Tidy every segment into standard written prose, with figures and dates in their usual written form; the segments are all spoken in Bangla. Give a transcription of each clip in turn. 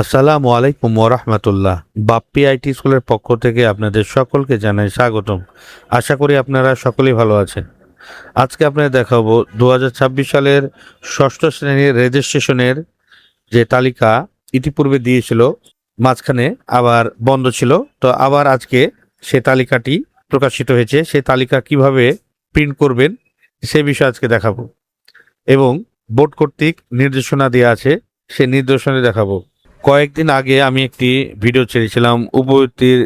আসসালামু আলাইকুম ওরহমতুল্লাহ। বাপ্পি আইটি স্কুলের পক্ষ থেকে আপনাদের সকলকে জানাই স্বাগতম। আশা করি আপনারা সকলেই ভালো আছেন। আজকে আপনাদের দেখাবো 2026 সালের ষষ্ঠ শ্রেণীর রেজিস্ট্রেশনের যে তালিকা ইতিপূর্বে দিয়েছিল, মাঝখানে আবার বন্ধ ছিল, তো আবার আজকে সে তালিকাটি প্রকাশিত হয়েছে। সেই তালিকা কিভাবে প্রিন্ট করবেন সে বিষয়ে আজকে দেখাবো এবং বোর্ড কর্তৃক নির্দেশনা দেওয়া আছে, সে নির্দেশনা দেখাবো। কয়েকদিন আগে আমি একটি ভিডিও ছেড়েছিলাম উপবৃত্তির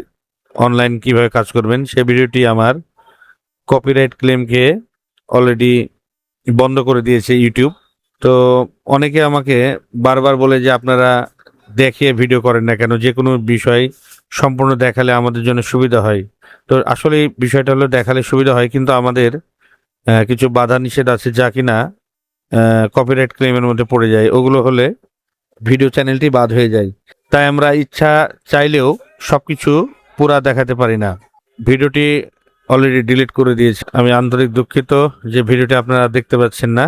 অনলাইন কিভাবে কাজ করবেন। সে ভিডিওটি আমার কপিরাইট ক্লেমকে অলরেডি বন্ধ করে দিয়েছে ইউটিউব। তো অনেকে আমাকে বারবার বলে যে আপনারা দেখিয়ে ভিডিও করেন না কেন, যে কোনো বিষয় সম্পূর্ণ দেখালে আমাদের জন্য সুবিধা হয়। তো আসলে এই বিষয়টা হলো দেখালে সুবিধা হয়, কিন্তু আমাদের কিছু বাধা নিষেধ আছে যা কিনা কপিরাইট ক্লেমের মধ্যে পড়ে যায়। ওগুলো হলে ভিডিও চ্যানেলটি বাদ হয়ে যায়। তাই আমরা ইচ্ছা চাইলেও সবকিছু পুরা দেখাতে পারি না। ভিডিওটি অলরেডি ডিলিট করে দিয়েছি। আমি আন্তরিক দুঃখিত যে ভিডিওটি আপনারা দেখতে পাচ্ছেন না।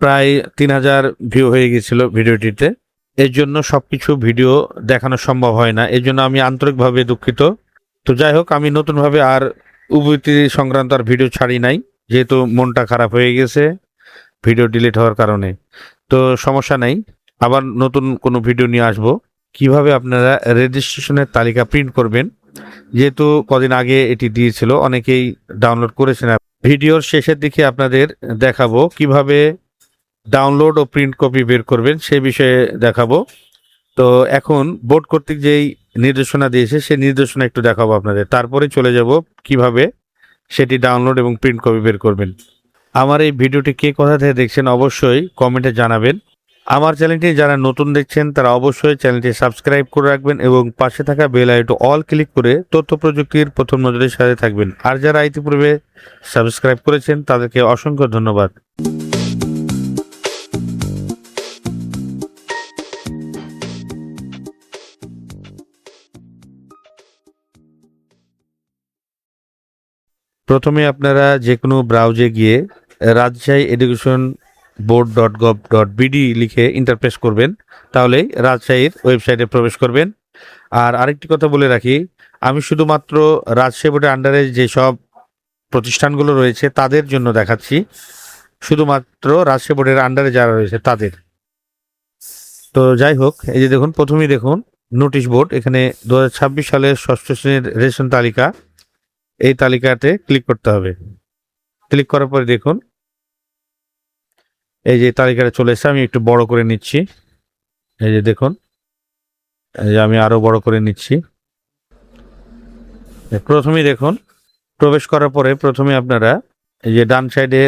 প্রায় 3000 ভিউ হয়ে গেছিল ভিডিওটিতে। এর জন্য সবকিছু ভিডিও দেখানো সম্ভব হয় না, এর জন্য আমি আন্তরিকভাবে দুঃখিত। তো যাই হোক, আমি নতুনভাবে আর উপবৃত্তি সংক্রান্ত আর ভিডিও ছাড়ি নাই, যেহেতু মনটা খারাপ হয়ে গেছে ভিডিও ডিলিট হওয়ার কারণে। তো সমস্যা নাই, আবার নতুন কোনো ভিডিও নিয়ে আসব কিভাবে আপনারা রেজিস্ট্রেশনের তালিকা প্রিন্ট করবেন। যেহেতু কদিন আগে এটি দিয়েছিল, অনেকেই ডাউনলোড করেছেন। ভিডিওর শেষের দিকে আপনাদের দেখাবো কিভাবে ডাউনলোড ও প্রিন্ট কপি বের করবেন, সে বিষয়ে দেখাবো। তো এখন বোর্ড কর্তৃক যেই নির্দেশনা দিয়েছে সেই নির্দেশনা একটু দেখাবো আপনাদের, তারপরে চলে যাব কিভাবে সেটি ডাউনলোড এবং প্রিন্ট কপি বের করবেন। আমার এই ভিডিওটি কে কোথা থেকে দেখছেন অবশ্যই কমেন্টে জানাবেন। আমার চ্যানেলটি যারা নতুন দেখছেন তারা অবশ্যই চ্যানেলটি সাবস্ক্রাইব করে রাখবেন এবং পাশে থাকা বেল আইকনটি অল ক্লিক করে তথ্য প্রযুক্তির প্রথম নজরের সাথে থাকবেন। আর যারা ইতিপূর্বে সাবস্ক্রাইব করেছেন তাদেরকে অসংখ্য ধন্যবাদ। প্রথমে আপনারা যে কোনো ব্রাউজে গিয়ে রাজশাহী এডুকেশন board.gov.bd লিখে ইন্টারপ্রেস করবেন, তাহলে রাজশাহীর ওয়েবসাইটে প্রবেশ করবেন। আর আরেকটি কথা বলে রাখি, আমি শুধুমাত্র রাজশাহী বোর্ডের আন্ডারে যেসব প্রতিষ্ঠানগুলো রয়েছে তাদের জন্য দেখাচ্ছি, শুধুমাত্র রাজশাহী বোর্ডের আন্ডারে যারা রয়েছে তাদের। তো যাই হোক, এই যে দেখুন, প্রথমেই দেখুন নোটিশ বোর্ড। এখানে 2026 সালের ষষ্ঠ শ্রেণীর রেশন তালিকা, এই তালিকাতে ক্লিক করতে হবে। ক্লিক করার পরে দেখুন এই যে তালিকাটা চলে এসেছে। আমি একটু বড় করে নিচ্ছি, এই যে দেখুন, এই যে আমি আরো বড় করে নিচ্ছি। প্রথমেই দেখুন, প্রবেশ করার পরে প্রথমে আপনারা এই যে ডান সাইডে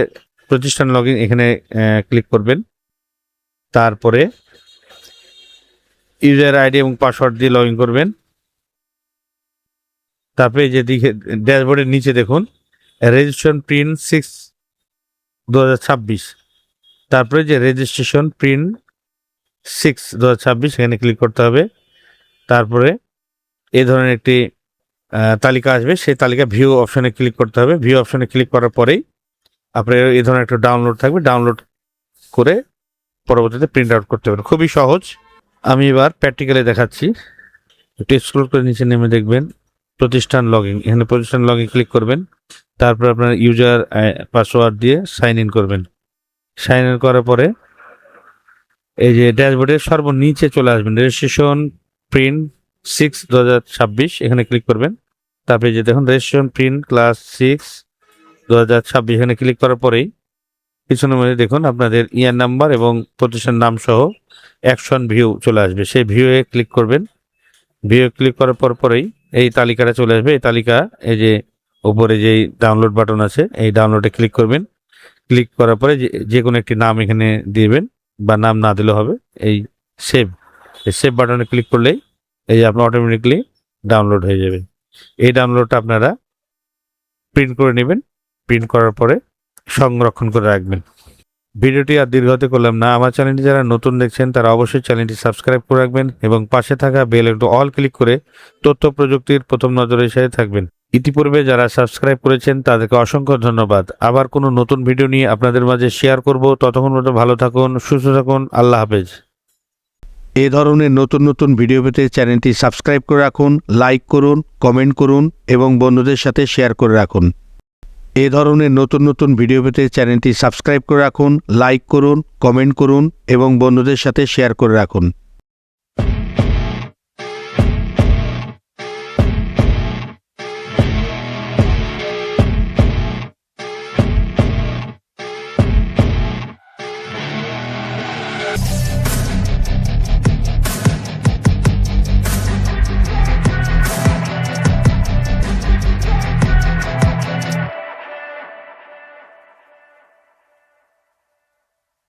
প্রতিষ্ঠান লগইন, এখানে ক্লিক করবেন। তারপরে ইউজার আইডি এবং পাসওয়ার্ড দিয়ে লগ ইন করবেন। তারপরে এই যে দিকে ড্যাশবোর্ডের নিচে দেখুন রেজিস্ট্রেশন প্রিন্ট 6/2026, তারপরে যে রেজিস্ট্রেশন প্রিন্ট 6/2026 এখানে ক্লিক করতে হবে। তারপরে এই ধরনের একটি তালিকা আসবে, সেই তালিকা ভিউ অপশনে ক্লিক করতে হবে। ভিউ অপশনে ক্লিক করার পরেই আপনার এই ধরনের একটা ডাউনলোড থাকবে, ডাউনলোড করে পরবর্তীতে প্রিন্ট আউট করতে হবে। খুবই সহজ। আমি এবার প্র্যাকটিক্যালে দেখাচ্ছি। একটু স্ক্রল করে নিচে নেমে দেখবেন প্রতিষ্ঠান লগইন, এখানে প্রতিষ্ঠান লগইন ক্লিক করবেন। তারপর আপনার ইউজার পাসওয়ার্ড দিয়ে সাইন ইন করবেন। সাইন ইন করার পরে এই যে ড্যাশবোর্ডের সর্বনিচে চলে আসবেন রেজিস্ট্রেশন প্রিন্ট 6/2026, এখানে ক্লিক করবেন। তারপরে যে দেখুন রেজিস্ট্রেশন প্রিন্ট ক্লাস 6/2026, এখানে ক্লিক করার পরেই পিছনের মধ্যে দেখুন আপনাদের ইয়ার নাম্বার এবং প্রতিষ্ঠান নাম সহ অ্যাকশন ভিউ চলে আসবে, সেই ভিউয়ে ক্লিক করবেন। ভিউ ক্লিক করার পরেই এই তালিকাটা চলে আসবে। এই তালিকা এই যে উপরে যেই ডাউনলোড বাটন আছে এই ডাউনলোডে ক্লিক করবেন। ক্লিক করার পরে যে কোনো একটি নাম এখানে দিবেন, বা নাম না দিলে হবে। এই সেভ বাটনে ক্লিক করলেই এই যে আপনার অটোমেটিকলি ডাউনলোড হয়ে যাবে। এই ডাউনলোডটা আপনারা প্রিন্ট করে নেবেন। প্রিন্ট করার পরে সংরক্ষণ করে রাখবেন। ভিডিওটি আর দীর্ঘ হতে করলাম না। আমার চ্যানেলটি যারা নতুন দেখছেন তারা অবশ্যই চ্যানেলটি সাবস্ক্রাইব করে রাখবেন এবং পাশে থাকা বেল আইকন অল ক্লিক করে তথ্য প্রযুক্তির প্রথম নজরের সাথে থাকবেন। ইতিপূর্বে যারা সাবস্ক্রাইব করেছেন তাদেরকে অসংখ্য ধন্যবাদ। আবার কোনো নতুন ভিডিও নিয়ে আপনাদের মাঝে শেয়ার করব। ততক্ষণ পর্যন্ত ভালো থাকুন, সুস্থ থাকুন। আল্লাহ হাফেজ। এ ধরনের নতুন নতুন ভিডিও পেতে চ্যানেলটি সাবস্ক্রাইব করে রাখুন, লাইক করুন, কমেন্ট করুন এবং বন্ধুদের সাথে শেয়ার করে রাখুন। এ ধরনের নতুন নতুন ভিডিও পেতে চ্যানেলটি সাবস্ক্রাইব করে রাখুন, লাইক করুন, কমেন্ট করুন এবং বন্ধুদের সাথে শেয়ার করে রাখুন।